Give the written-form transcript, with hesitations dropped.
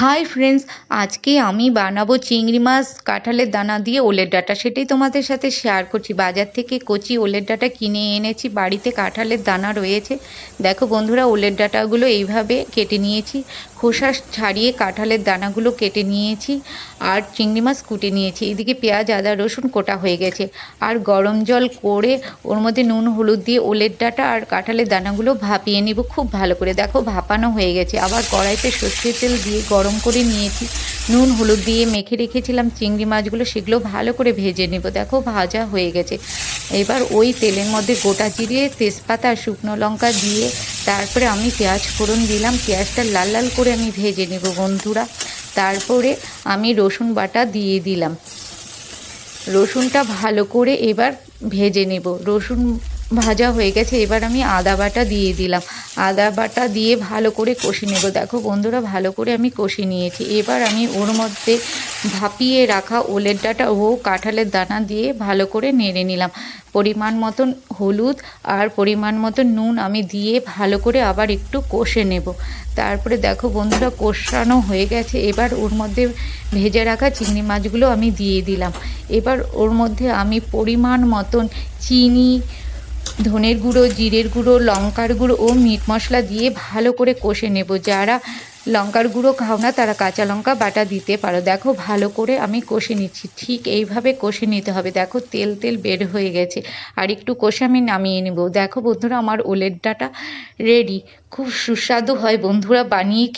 Hi friends, আজকে আমি বানাবো চিংড়ি মাছ কাঁঠালের দানা দিয়ে ওলের ডাঁটা। সেটাই তোমাদের সাথে শেয়ার করছি। বাজার থেকে কচি ওলের ডাঁটা কিনে এনেছি, বাড়িতে কাঁঠালের দানা রয়েছে। দেখো বন্ধুরা, ওলের ডাঁটাগুলো এইভাবে কেটে নিয়েছি, খোসা ছাড়িয়ে কাঁঠালের দানাগুলো কেটে নিয়েছি, আর চিংড়ি মাছ কুটে নিয়েছি। এদিকে পেঁয়াজ আদা রসুন কোটা হয়ে গেছে, আর গরম জল করে ওর মধ্যে নুন হলুদ দিয়ে ওলের ডাঁটা আর কাঁঠালের দানাগুলো ভাপিয়ে নিব খুব ভালো করে। দেখো ভাপানো হয়ে গেছে। আবার কড়াইতে সর্ষের তেল দিয়ে গরম করে নিয়েছি, নুন হলুদ দিয়ে মেখে রেখেছিলাম চিংড়ি মাছগুলো, সেগুলো ভালো করে ভেজে নেব। দেখো ভাজা হয়ে গেছে। এবার ওই তেলের মধ্যে গোটা জিরে, তেজপাতা আর শুকনো লঙ্কা দিয়ে তারপরে আমি পেঁয়াজ ফোড়ন দিলাম। পেঁয়াজটা লাল লাল করে আমি ভেজে নেব বন্ধুরা। তারপরে আমি রসুন বাটা দিয়ে দিলাম। রসুনটা ভালো করে এবার ভেজে নেব। রসুন ভাজা হয়ে গেছে, এবার আমি আদা বাটা দিয়ে দিলাম। আদা বাটা দিয়ে ভালো করে কষে নেব। দেখো বন্ধুরা, ভালো করে আমি কষে নিয়েছি। এবার আমি ওর মধ্যে ভাপিয়ে রাখা ওলের ডাঁটা ও কাঁঠালের দানা দিয়ে ভালো করে নেড়ে নিলাম। পরিমাণ মতন হলুদ আর পরিমাণ মতন নুন আমি দিয়ে ভালো করে আবার একটু কষে নেব। তারপরে দেখো বন্ধুরা, কষানো হয়ে গেছে। এবার ওর মধ্যে ভেজে রাখা চিংড়ি মাছগুলো আমি দিয়ে দিলাম। এবার ওর মধ্যে আমি পরিমাণ মতন চিনি, ধনের গুঁড়ো, জিরের গুঁড়ো, লঙ্কার গুঁড়ো ও মিট মশলা দিয়ে ভালো করে কষে নেব। যারা লঙ্কার গুঁড়ো খাও না তারা কাঁচা লঙ্কা বাটা দিতে পারো। দেখো ভালো করে আমি কষে নিচ্ছি, ঠিক এইভাবে কষে নিতে হবে। দেখো তেল তেল বের হয়ে গেছে, আর একটু কষে আমি নামিয়ে নেব। দেখো বন্ধুরা, আমার ওলের ডাঁটা রেডি। খুব সুস্বাদু হয় বন্ধুরা, বানিয়ে